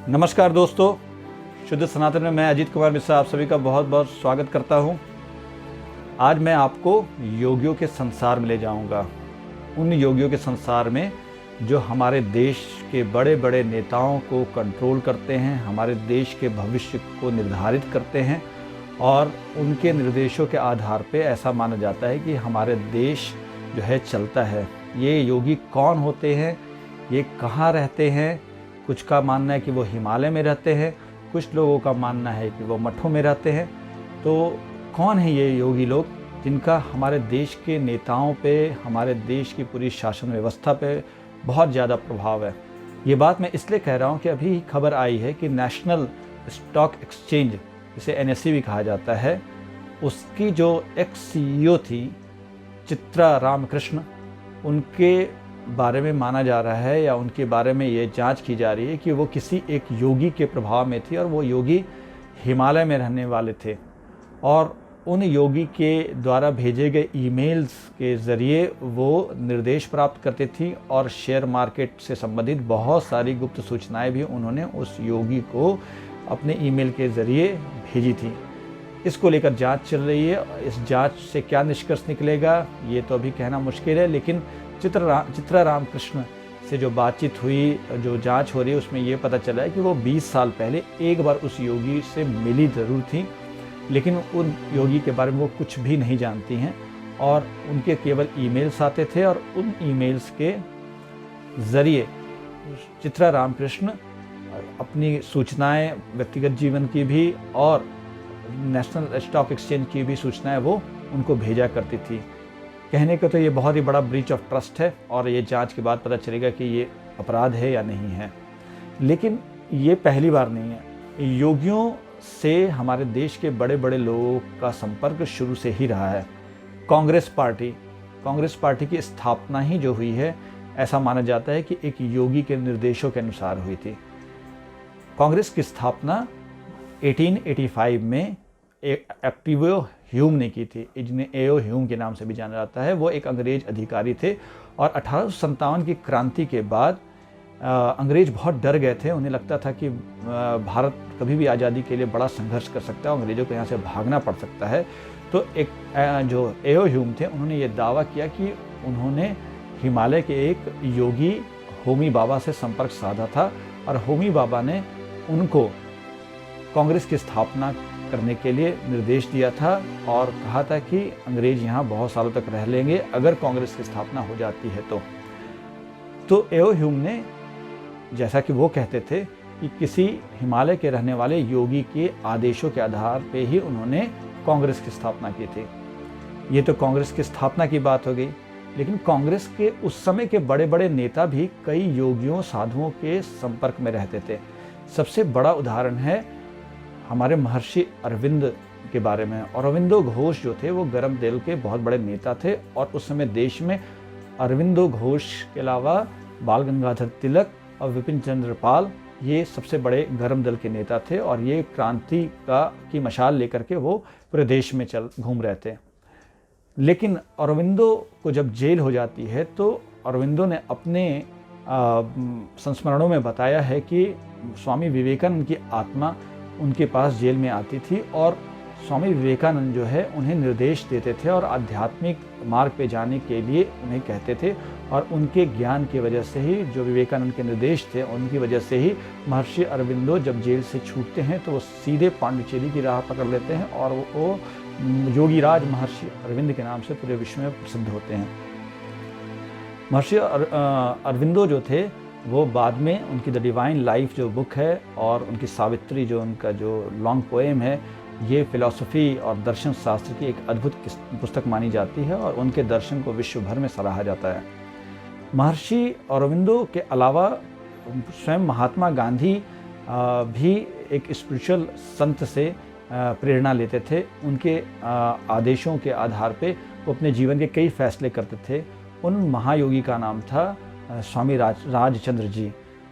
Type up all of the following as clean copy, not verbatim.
नमस्कार दोस्तों, शुद्ध सनातन में मैं अजीत कुमार मिश्रा आप सभी का बहुत बहुत स्वागत करता हूं। आज मैं आपको योगियों के संसार में ले जाऊंगा, उन योगियों के संसार में जो हमारे देश के बड़े बड़े नेताओं को कंट्रोल करते हैं, हमारे देश के भविष्य को निर्धारित करते हैं और उनके निर्देशों के आधार पे ऐसा माना जाता है कि हमारे देश जो है चलता है। ये योगी कौन होते हैं, ये कहाँ रहते हैं? कुछ का मानना है कि वो हिमालय में रहते हैं, कुछ लोगों का मानना है कि वो मठों में रहते हैं। तो कौन है ये योगी लोग जिनका हमारे देश के नेताओं पे, हमारे देश की पूरी शासन व्यवस्था पे बहुत ज़्यादा प्रभाव है? ये बात मैं इसलिए कह रहा हूँ कि अभी खबर आई है कि नेशनल स्टॉक एक्सचेंज, जिसे NSE भी कहा जाता है, उसकी जो एक्स CEO थी चित्रा रामकृष्ण, उनके बारे में माना जा रहा है या उनके बारे में ये जांच की जा रही है कि वो किसी एक योगी के प्रभाव में थी और वो योगी हिमालय में रहने वाले थे और उन योगी के द्वारा भेजे गए ईमेल्स के ज़रिए वो निर्देश प्राप्त करती थी और शेयर मार्केट से संबंधित बहुत सारी गुप्त सूचनाएं भी उन्होंने उस योगी को अपने ईमेल के ज़रिए भेजी थी। इसको लेकर जांच चल रही है। इस जांच से क्या निष्कर्ष निकलेगा ये तो अभी कहना मुश्किल है, लेकिन चित्रा रामकृष्ण से जो बातचीत हुई, जो जांच हो रही है, उसमें ये पता चला है कि वो 20 साल पहले एक बार उस योगी से मिली ज़रूर थी, लेकिन उन योगी के बारे में वो कुछ भी नहीं जानती हैं और उनके केवल ईमेल्स आते थे और उन ईमेल्स के ज़रिए चित्रा रामकृष्ण अपनी सूचनाएं, व्यक्तिगत जीवन की भी और नेशनल स्टॉक एक्सचेंज की भी सूचनाएं वो उनको भेजा करती थी। कहने को तो ये बहुत ही बड़ा ब्रीच ऑफ ट्रस्ट है और ये जांच के बाद पता चलेगा कि ये अपराध है या नहीं है। लेकिन ये पहली बार नहीं है। योगियों से हमारे देश के बड़े बड़े लोगों का संपर्क शुरू से ही रहा है। कांग्रेस पार्टी की स्थापना ही जो हुई है, ऐसा माना जाता है कि एक योगी के निर्देशों के अनुसार हुई थी। कांग्रेस की स्थापना 1885 में एक्टिवो ह्यूम ने की थी, जिन्हें A.O. ह्यूम के नाम से भी जाना जाता है। वो एक अंग्रेज अधिकारी थे और 1857 की क्रांति के बाद अंग्रेज बहुत डर गए थे। उन्हें लगता था कि भारत कभी भी आज़ादी के लिए बड़ा संघर्ष कर सकता है, अंग्रेजों को यहाँ से भागना पड़ सकता है। तो एक जो A.O. ह्यूम थे, उन्होंने ये दावा किया कि उन्होंने हिमालय के एक योगी होमी बाबा से संपर्क साधा था और होमी बाबा ने उनको कांग्रेस की स्थापना करने के लिए निर्देश दिया था और कहा था कि अंग्रेज यहाँ बहुत सालों तक रह लेंगे अगर कांग्रेस की स्थापना हो जाती है तो A.O. ह्यूम ने, जैसा कि वो कहते थे, कि किसी हिमालय के रहने वाले योगी के आदेशों के आधार पे ही उन्होंने कांग्रेस की स्थापना की थी। ये तो कांग्रेस की स्थापना की बात हो गई, लेकिन कांग्रेस के उस समय के बड़े बड़े नेता भी कई योगियों, साधुओं के संपर्क में रहते थे। सबसे बड़ा उदाहरण है हमारे महर्षि अरविंद के बारे में। अरविंदो घोष जो थे वो गर्म दल के बहुत बड़े नेता थे और उस समय देश में अरविंदो घोष के अलावा बाल गंगाधर तिलक और विपिन चंद्र पाल, ये सबसे बड़े गर्म दल के नेता थे और ये क्रांति की मशाल लेकर के वो पूरे देश में घूम रहे थे। लेकिन अरविंदो को जब जेल हो जाती है तो अरविंदो ने अपने संस्मरणों में बताया है कि स्वामी विवेकानंद की आत्मा उनके पास जेल में आती थी और स्वामी विवेकानंद जो है उन्हें निर्देश देते थे और आध्यात्मिक मार्ग पे जाने के लिए उन्हें कहते थे और उनके ज्ञान की वजह से ही, जो विवेकानंद के निर्देश थे उनकी वजह से ही महर्षि अरविंदो जब जेल से छूटते हैं तो वो सीधे पांडिचेरी की राह पकड़ लेते हैं और वो योगीराज महर्षि अरविंद के नाम से पूरे विश्व में प्रसिद्ध होते हैं। महर्षि अरविंदो जो थे वो बाद में उनकी द डिवाइन लाइफ जो बुक है और उनकी सावित्री जो उनका जो लॉन्ग पोएम है, ये फिलॉसफी और दर्शन शास्त्र की एक अद्भुत पुस्तक मानी जाती है और उनके दर्शन को विश्व भर में सराहा जाता है। महर्षि अरविंदो के अलावा स्वयं महात्मा गांधी भी एक स्पिरिचुअल संत से प्रेरणा लेते थे। उनके आदेशों के आधार पे वो अपने जीवन के कई फैसले करते थे। उन महायोगी का नाम था स्वामी राजचंद्र जी।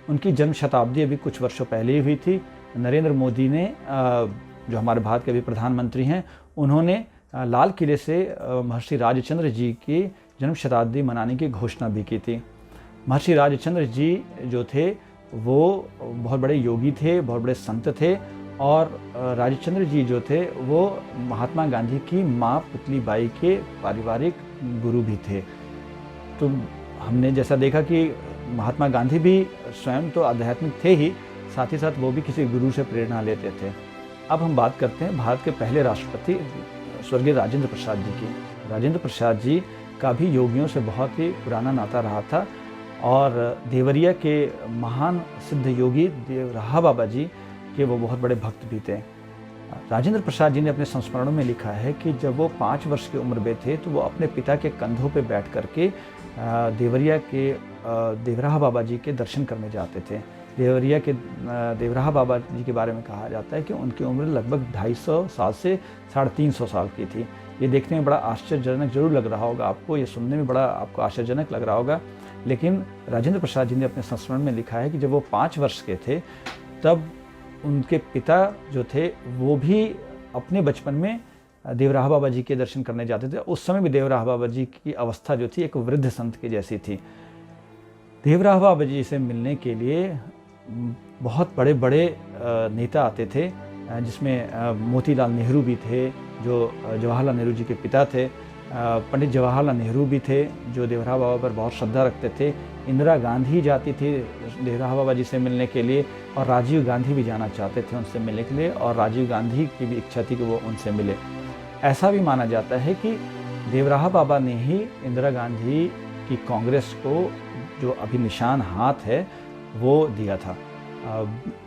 उनकी जन्म शताब्दी अभी कुछ वर्षों पहले ही हुई थी। नरेंद्र मोदी ने, जो हमारे भारत के अभी प्रधानमंत्री हैं, उन्होंने लाल किले से महर्षि राजचंद्र जी की जन्म शताब्दी मनाने की घोषणा भी की थी। महर्षि राजचंद्र जी जो थे वो बहुत बड़े योगी थे, बहुत बड़े संत थे और राजचंद्र जी जो थे वो महात्मा गांधी की माँ पुतलीबाई के पारिवारिक गुरु भी थे। तो हमने जैसा देखा कि महात्मा गांधी भी स्वयं तो आध्यात्मिक थे ही, साथ ही साथ वो भी किसी गुरु से प्रेरणा लेते थे। अब हम बात करते हैं भारत के पहले राष्ट्रपति स्वर्गीय राजेंद्र प्रसाद जी की। राजेंद्र प्रसाद जी का भी योगियों से बहुत ही पुराना नाता रहा था और देवरिया के महान सिद्ध योगी देवराहा बाबा जी के वो बहुत बड़े भक्त भी थे। राजेंद्र प्रसाद जी ने अपने संस्मरणों में लिखा है कि जब वो 5 वर्ष की उम्र में थे तो वो अपने पिता के कंधों पर बैठ करके देवरिया के देवराहा बाबा जी के दर्शन करने जाते थे। देवरिया के देवराहा बाबा जी के बारे में कहा जाता है कि उनकी उम्र लगभग 250 साल से 350 साल की थी। ये देखने में बड़ा आश्चर्यजनक जरूर लग रहा होगा आपको, ये सुनने में बड़ा आपको आश्चर्यजनक लग रहा होगा, लेकिन राजेंद्र प्रसाद जी ने अपने संस्मरण में लिखा है कि जब वो 5 वर्ष के थे तब उनके पिता जो थे वो भी अपने बचपन में देवराहा बाबा जी के दर्शन करने जाते थे। उस समय भी देवराहा बाबा जी की अवस्था जो थी एक वृद्ध संत की जैसी थी। देवराहा बाबा जी से मिलने के लिए बहुत बड़े बड़े नेता आते थे, जिसमें मोतीलाल नेहरू भी थे जो जवाहरलाल नेहरू जी के पिता थे, पंडित जवाहरलाल नेहरू भी थे जो देवराहा बाबा पर बहुत श्रद्धा रखते थे, इंदिरा गांधी जाती थी देवराहा बाबा जी से मिलने के लिए और राजीव गांधी भी जाना चाहते थे उनसे मिलने के लिए और राजीव गांधी की भी इच्छा थी कि वो उनसे मिले। ऐसा भी माना जाता है कि देवराहा बाबा ने ही इंदिरा गांधी की कांग्रेस को जो अभी निशान हाथ है वो दिया था।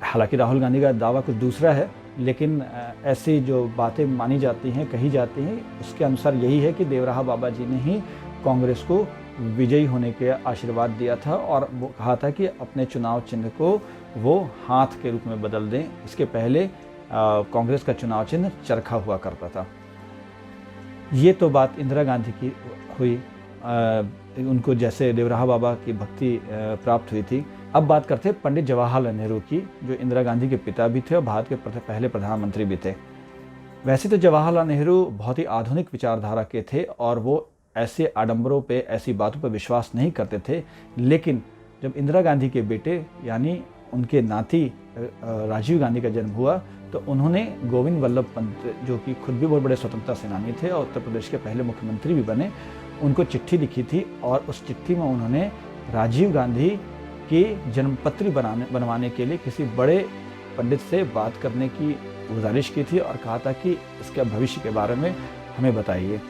हालांकि राहुल गांधी का दावा कुछ दूसरा है, लेकिन ऐसी जो बातें मानी जाती हैं, कही जाती हैं, उसके अनुसार यही है कि देवराहा बाबा जी ने ही कांग्रेस को विजयी होने के आशीर्वाद दिया था और वो कहा था कि अपने चुनाव चिन्ह को वो हाथ के रूप में बदल दें। इसके पहले कांग्रेस का चुनाव चिन्ह चरखा हुआ करता था। ये तो बात इंदिरा गांधी की हुई, उनको जैसे देवराहा बाबा की भक्ति प्राप्त हुई थी। अब बात करते हैं पंडित जवाहरलाल नेहरू की, जो इंदिरा गांधी के पिता भी थे और भारत के पहले प्रधानमंत्री भी थे। वैसे तो जवाहरलाल नेहरू बहुत ही आधुनिक विचारधारा के थे और वो ऐसे आडंबरों पे, ऐसी बातों पर विश्वास नहीं करते थे, लेकिन जब इंदिरा गांधी के बेटे यानी उनके नाती राजीव गांधी का जन्म हुआ तो उन्होंने गोविंद वल्लभ पंत, जो कि खुद भी बहुत बड़े स्वतंत्रता सेनानी थे और उत्तर प्रदेश के पहले मुख्यमंत्री भी बने, उनको चिट्ठी लिखी थी और उस चिट्ठी में उन्होंने राजीव गांधी की जन्मपत्री बनवाने के लिए किसी बड़े पंडित से बात करने की गुजारिश की थी और कहा था कि इसके भविष्य के बारे में हमें बताइए।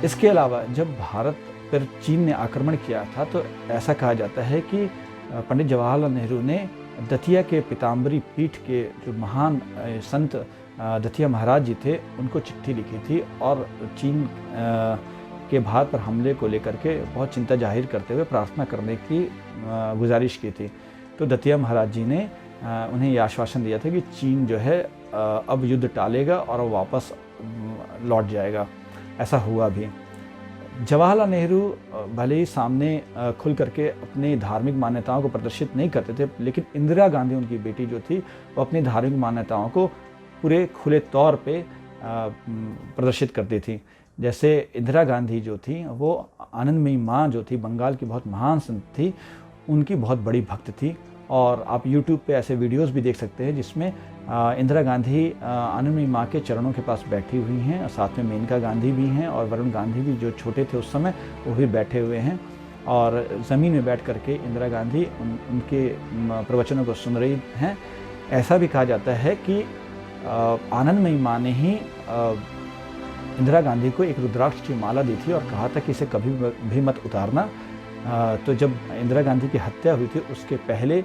इसके अलावा जब भारत पर चीन ने आक्रमण किया था तो ऐसा कहा जाता है कि पंडित जवाहरलाल नेहरू ने दतिया के पीताम्बरी पीठ के जो महान संत दतिया महाराज जी थे उनको चिट्ठी लिखी थी और चीन के भारत पर हमले को लेकर के बहुत चिंता जाहिर करते हुए प्रार्थना करने की गुजारिश की थी। तो दतिया महाराज जी ने उन्हें यह आश्वासन दिया था कि चीन जो है अब युद्ध टालेगा और वापस लौट जाएगा। ऐसा हुआ भी। जवाहरलाल नेहरू भले ही सामने खुल करके अपनी धार्मिक मान्यताओं को प्रदर्शित नहीं करते थे, लेकिन इंदिरा गांधी उनकी बेटी जो थी वो अपनी धार्मिक मान्यताओं को पूरे खुले तौर पे प्रदर्शित करती थी। जैसे इंदिरा गांधी जो थी वो आनंदमयी माँ जो थी, बंगाल की बहुत महान संत थी, उनकी बहुत बड़ी भक्त थी और आप YouTube पे ऐसे वीडियोस भी देख सकते हैं जिसमें इंदिरा गांधी आनंदमयी माँ के चरणों के पास बैठी हुई हैं और साथ में मेनका गांधी भी हैं और वरुण गांधी भी जो छोटे थे उस समय वो भी बैठे हुए हैं और ज़मीन में बैठ करके इंदिरा गांधी उनके प्रवचनों को सुन रही हैं। ऐसा भी कहा जाता है कि आनंदमयी माँ ने ही इंदिरा गांधी को एक रुद्राक्ष की माला दी थी और कहा था कि इसे कभी भी मत उतारना। तो जब इंदिरा गांधी की हत्या हुई थी उसके पहले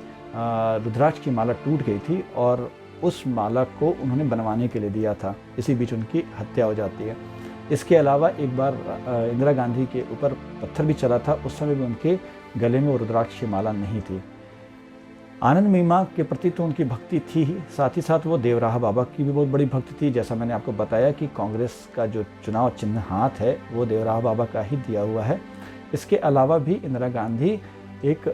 रुद्राक्ष की माला टूट गई थी और उस माला को उन्होंने बनवाने के लिए दिया था। इसी बीच उनकी हत्या हो जाती है। इसके अलावा एक बार इंदिरा गांधी के ऊपर पत्थर भी चला था, उस समय भी उनके गले में वो रुद्राक्ष की माला नहीं थी। आनंदमयी माँ के प्रति तो उनकी भक्ति थी ही, साथ ही साथ वो देवराहा बाबा की भी बहुत बड़ी भक्ति थी। जैसा मैंने आपको बताया कि कांग्रेस का जो चुनाव चिन्ह हाथ है वो देवराहा बाबा का ही दिया हुआ है। इसके अलावा भी इंदिरा गांधी एक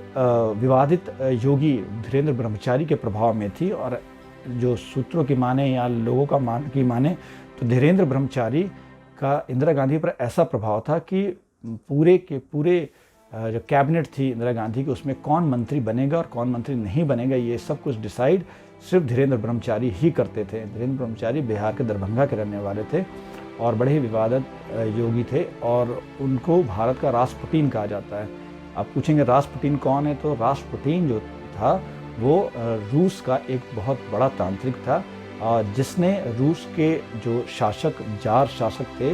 विवादित योगी धीरेन्द्र ब्रह्मचारी के प्रभाव में थी और जो सूत्रों की माने या लोगों की माने तो धीरेन्द्र ब्रह्मचारी का इंदिरा गांधी पर ऐसा प्रभाव था कि पूरे के पूरे जो कैबिनेट थी इंदिरा गांधी की, उसमें कौन मंत्री बनेगा और कौन मंत्री नहीं बनेगा, ये सब कुछ डिसाइड सिर्फ धीरेन्द्र ब्रह्मचारी ही करते थे। धीरेन्द्र ब्रह्मचारी बिहार के दरभंगा के रहने वाले थे और बड़े ही विवादित योगी थे और उनको भारत का राष्ट्रपुटीन कहा जाता है। आप पूछेंगे राष्ट्रपुटीन कौन है, तो राष्ट्रपुटीन जो था वो रूस का एक बहुत बड़ा तांत्रिक था जिसने रूस के जो जार शासक थे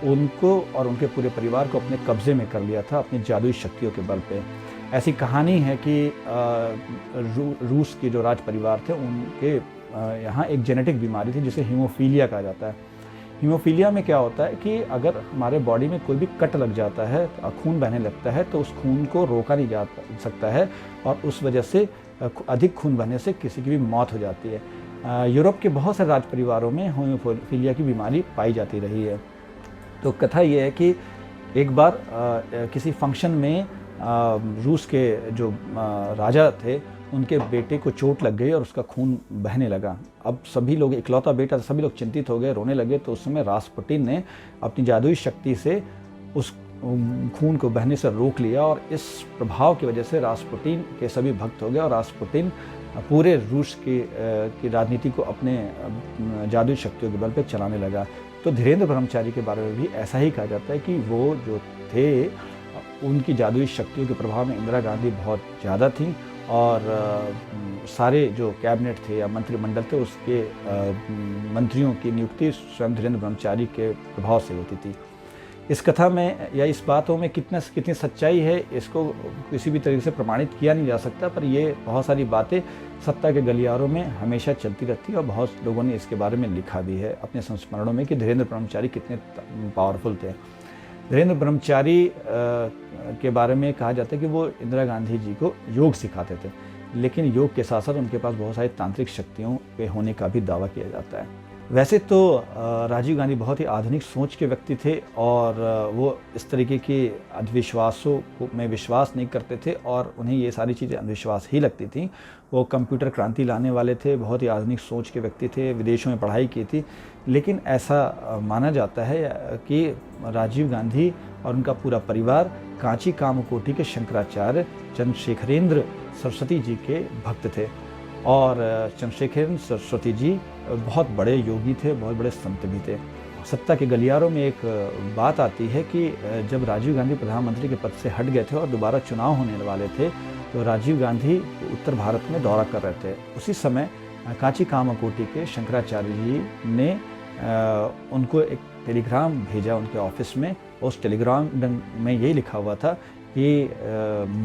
उनको और उनके पूरे परिवार को अपने कब्जे में कर लिया था अपनी जादुई शक्तियों के बल पे। ऐसी कहानी है कि रूस के जो राज परिवार थे उनके यहाँ एक जेनेटिक बीमारी थी जिसे हीमोफीलिया कहा जाता है। हीमोफीलिया में क्या होता है कि अगर हमारे बॉडी में कोई भी कट लग जाता है, खून बहने लगता है, तो उस खून को रोका नहीं जा सकता है और उस वजह से अधिक खून बहने से किसी की भी मौत हो जाती है। यूरोप के बहुत सारे राज परिवारों में हीमोफीलिया की बीमारी पाई जाती रही है। तो कथा ये है कि एक बार किसी फंक्शन में रूस के जो राजा थे उनके बेटे को चोट लग गई और उसका खून बहने लगा। अब सभी लोग, इकलौता बेटा, सभी लोग चिंतित हो गए, रोने लगे। तो उस समय राष्ट्रपुटीन ने अपनी जादुई शक्ति से उस खून को बहने से रोक लिया और इस प्रभाव की वजह से राष्ट्रपुटीन के सभी भक्त हो गए और राष्ट्रपुटीन पूरे रूस की राजनीति को अपने जादुई शक्तियों के बल पर चलाने लगा। तो धीरेन्द्र ब्रह्मचारी के बारे में भी ऐसा ही कहा जाता है कि वो जो थे उनकी जादुई शक्तियों के प्रभाव में इंदिरा गांधी बहुत ज़्यादा थी और सारे जो कैबिनेट थे या मंत्रिमंडल थे उसके मंत्रियों की नियुक्ति स्वयं धीरेन्द्र ब्रह्मचारी के प्रभाव से होती थी। इस कथा में या इस बातों में कितनी सच्चाई है इसको किसी भी तरीके से प्रमाणित किया नहीं जा सकता, पर ये बहुत सारी बातें सत्ता के गलियारों में हमेशा चलती रहती है और बहुत लोगों ने इसके बारे में लिखा भी है अपने संस्मरणों में कि धीरेन्द्र ब्रह्मचारी कितने पावरफुल थे। धीरेन्द्र ब्रह्मचारी के बारे में कहा जाता है कि वो इंदिरा गांधी जी को योग सिखाते थे, लेकिन योग के साथ साथ उनके पास बहुत सारी तांत्रिक शक्तियों के होने का भी दावा किया जाता है। वैसे तो राजीव गांधी बहुत ही आधुनिक सोच के व्यक्ति थे और वो इस तरीके के अंधविश्वासों में विश्वास नहीं करते थे और उन्हें ये सारी चीज़ें अंधविश्वास ही लगती थी। वो कंप्यूटर क्रांति लाने वाले थे, बहुत ही आधुनिक सोच के व्यक्ति थे, विदेशों में पढ़ाई की थी। लेकिन ऐसा माना जाता है कि राजीव गांधी और उनका पूरा परिवार कांची कामकोटि के शंकराचार्य चंद्रशेखरेंद्र सरस्वती जी के भक्त थे और चंद्रशेखर सरस्वती जी बहुत बड़े योगी थे, बहुत बड़े संत भी थे। सत्ता के गलियारों में एक बात आती है कि जब राजीव गांधी प्रधानमंत्री के पद से हट गए थे और दोबारा चुनाव होने वाले थे तो राजीव गांधी उत्तर भारत में दौरा कर रहे थे। उसी समय कांची कामकोटि के शंकराचार्य जी ने उनको एक टेलीग्राम भेजा उनके ऑफिस में। उस टेलीग्राम में यही लिखा हुआ था कि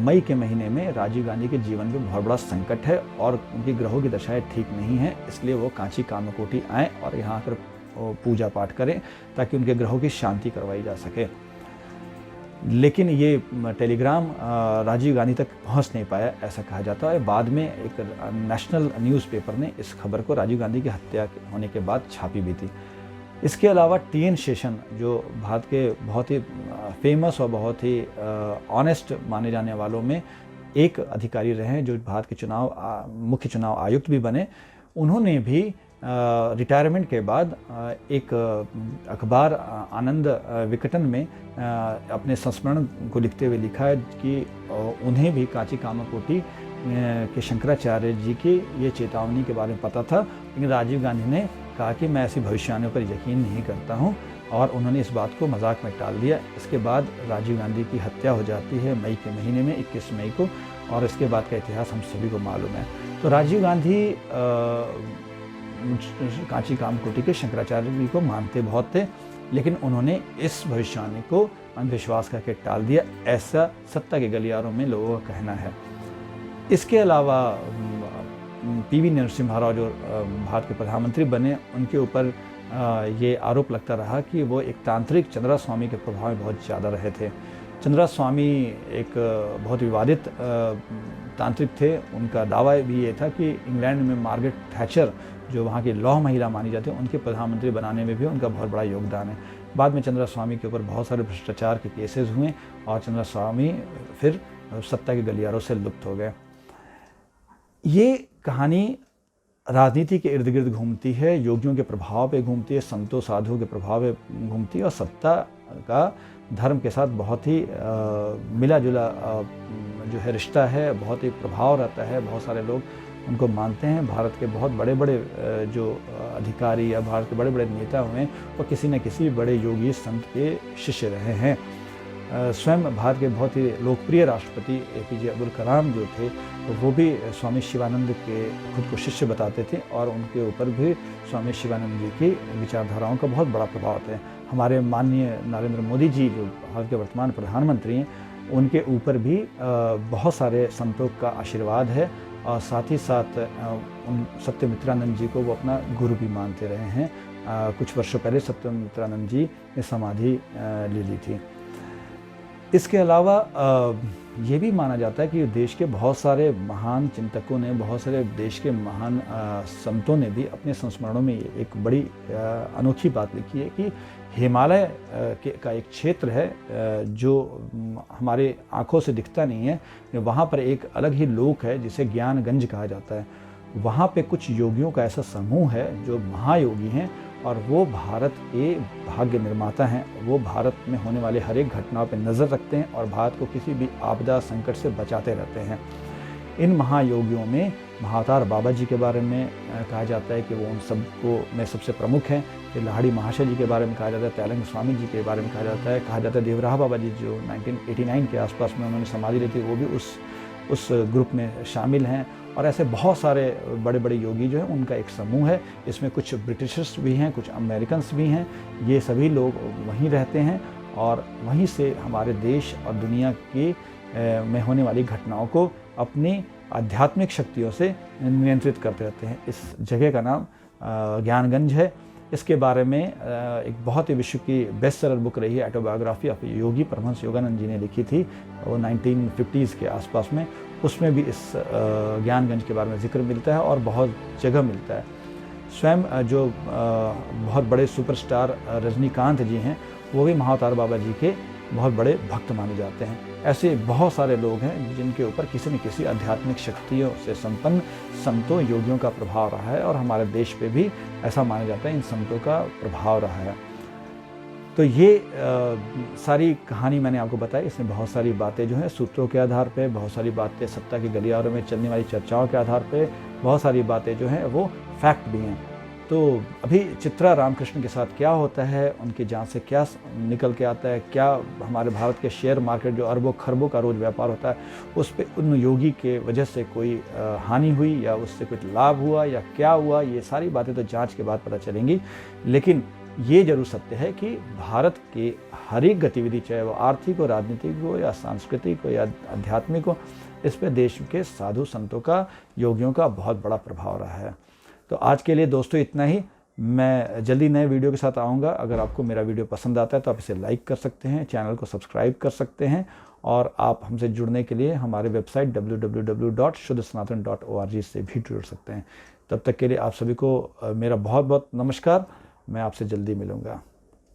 मई के महीने में राजीव गांधी के जीवन में बहुत बड़ा संकट है और उनकी ग्रहों की दशाएं ठीक नहीं हैं, इसलिए वो कांची कामकोटि आएँ और यहाँ आकर पूजा पाठ करें ताकि उनके ग्रहों की शांति करवाई जा सके। लेकिन ये टेलीग्राम राजीव गांधी तक पहुंच नहीं पाया, ऐसा कहा जाता है। बाद में एक नेशनल न्यूज़पेपर ने इस खबर को राजीव गांधी की हत्या होने के बाद छापी भी थी। इसके अलावा टी.एन. शेषन जो भारत के बहुत ही फेमस और बहुत ही ऑनेस्ट माने जाने वालों में एक अधिकारी रहे हैं, जो भारत के मुख्य चुनाव आयुक्त भी बने। उन्होंने भी रिटायरमेंट के बाद एक अखबार आनंद विकटन में अपने संस्मरण को लिखते हुए लिखा है कि उन्हें भी कांची कामकोटि के शंकराचार्य जी की ये चेतावनी के बारे में पता था, लेकिन राजीव गांधी ने कहा कि मैं ऐसी भविष्यवाणियों पर यकीन नहीं करता हूं और उन्होंने इस बात को मजाक में टाल दिया। इसके बाद राजीव गांधी की हत्या हो जाती है मई के महीने में 21 मई को, और इसके बाद का इतिहास हम सभी को मालूम है। तो राजीव गांधी कांची कामकोटि के शंकराचार्य जी को मानते बहुत थे, लेकिन उन्होंने इस भविष्यवाणी को अंधविश्वास करके टाल दिया, ऐसा सत्ता के गलियारों में लोगों का कहना है। इसके अलावा पी.वी. नरसिम्हा राव जो भारत के प्रधानमंत्री बने, उनके ऊपर ये आरोप लगता रहा कि वो एक तांत्रिक चंद्रा स्वामी के प्रभाव में बहुत ज़्यादा रहे थे। चंद्रा स्वामी एक बहुत विवादित तांत्रिक थे। उनका दावा भी ये था कि इंग्लैंड में मार्गरेट थैचर जो वहाँ की लौह महिला मानी जाती है, उनके प्रधानमंत्री बनाने में भी उनका बहुत बड़ा योगदान है। बाद में चंद्रा स्वामी के ऊपर बहुत सारे भ्रष्टाचार के केसेस हुए और चंद्रा स्वामी फिर सत्ता के गलियारों से लुप्त हो गए। ये कहानी राजनीति के इर्द गिर्द घूमती है, योगियों के प्रभाव पे घूमती है, संतों साधुओं के प्रभाव पे घूमती है और सत्ता का धर्म के साथ बहुत ही मिला जुला जो है रिश्ता है, बहुत ही प्रभाव रहता है। बहुत सारे लोग उनको मानते हैं। भारत के बहुत बड़े बड़े जो अधिकारी या भारत के बड़े बड़े नेता हुए वो किसी न किसी बड़े योगी संत के शिष्य रहे हैं। स्वयं भारत के बहुत ही लोकप्रिय राष्ट्रपति APJ अब्दुल कलाम जो थे वो भी स्वामी शिवानंद के खुद को शिष्य बताते थे और उनके ऊपर भी स्वामी शिवानंद जी की विचारधाराओं का बहुत बड़ा प्रभाव है। हमारे माननीय नरेंद्र मोदी जी जो भारत के वर्तमान प्रधानमंत्री हैं, उनके ऊपर भी बहुत सारे संतों का आशीर्वाद है और साथ ही साथ उन सत्यमित्रानंद जी को वो अपना गुरु भी मानते रहे हैं। कुछ वर्षों पहले सत्यमित्रानंद जी ने समाधि ले ली थी। इसके अलावा ये भी माना जाता है कि देश के बहुत सारे महान चिंतकों ने, बहुत सारे देश के महान संतों ने भी अपने संस्मरणों में एक बड़ी अनोखी बात लिखी है कि हिमालय का एक क्षेत्र है जो हमारे आँखों से दिखता नहीं है, वहाँ पर एक अलग ही लोक है जिसे ज्ञानगंज कहा जाता है। वहाँ पे कुछ योगियों का ऐसा समूह है जो महायोगी हैं और वो भारत के भाग्य निर्माता हैं। वो भारत में होने वाले हर एक घटनाओं पर नज़र रखते हैं और भारत को किसी भी आपदा संकट से बचाते रहते हैं। इन महायोगियों में महाअवतार बाबा जी के बारे में कहा जाता है कि वो उन सबको में सबसे प्रमुख हैं। फिर लाहिड़ी महाशय जी के बारे में कहा जाता है, त्यालंग स्वामी जी के बारे में कहा जाता है देवराहा बाबा जी जो 1989 के आसपास में उन्होंने समाधि ली थी, वो भी उस ग्रुप में शामिल हैं। और ऐसे बहुत सारे बड़े बड़े योगी जो हैं उनका एक समूह है। इसमें कुछ ब्रिटिशर्स भी हैं, कुछ अमेरिकन्स भी हैं। ये सभी लोग वहीं रहते हैं और वहीं से हमारे देश और दुनिया की में होने वाली घटनाओं को अपनी आध्यात्मिक शक्तियों से नियंत्रित करते रहते हैं। इस जगह का नाम ज्ञानगंज है। इसके बारे में एक बहुत ही विश्व की बेस्ट सेलर बुक रही है ऑटोबायोग्राफी ऑफ योगी, परमहंस योगानंद जी ने लिखी थी वो 1950s के आसपास में। उसमें भी इस ज्ञानगंज के बारे में जिक्र मिलता है और बहुत जगह मिलता है। स्वयं जो बहुत बड़े सुपरस्टार रजनीकांत जी हैं वो भी महाअवतार बाबा जी के बहुत बड़े भक्त माने जाते हैं। ऐसे बहुत सारे लोग हैं जिनके ऊपर किसी न किसी आध्यात्मिक शक्तियों से संपन्न संतों योगियों का प्रभाव रहा है और हमारे देश पे भी ऐसा माना जाता है इन संतों का प्रभाव रहा है। तो ये सारी कहानी मैंने आपको बताई। इसमें बहुत सारी बातें जो हैं सूत्रों के आधार पे, बहुत सारी बातें सत्ता के गलियारों में चलने वाली चर्चाओं के आधार पे, बहुत सारी बातें जो हैं वो फैक्ट भी हैं। तो अभी चित्रा रामकृष्ण के साथ क्या होता है, उनकी जांच से क्या निकल के आता है, क्या हमारे भारत के शेयर मार्केट जो अरबों खरबों का रोज़ व्यापार होता है उस पर उन योगी के वजह से कोई हानि हुई या उससे कुछ लाभ हुआ या क्या हुआ, ये सारी बातें तो जांच के बाद पता चलेंगी। लेकिन ये जरूर सत्य है कि भारत की हर एक गतिविधि, चाहे वो आर्थिक हो, राजनीतिक हो या सांस्कृतिक हो या आध्यात्मिक हो, इस पर देश के साधु संतों का, योगियों का बहुत बड़ा प्रभाव रहा है। तो आज के लिए दोस्तों इतना ही। मैं जल्दी नए वीडियो के साथ आऊँगा। अगर आपको मेरा वीडियो पसंद आता है तो आप इसे लाइक कर सकते हैं, चैनल को सब्सक्राइब कर सकते हैं और आप हमसे जुड़ने के लिए हमारे वेबसाइट www.shuddhsanatan.org से भी जुड़ सकते हैं। तब तक के लिए आप सभी को मेरा बहुत बहुत नमस्कार। मैं आपसे जल्दी मिलूँगा।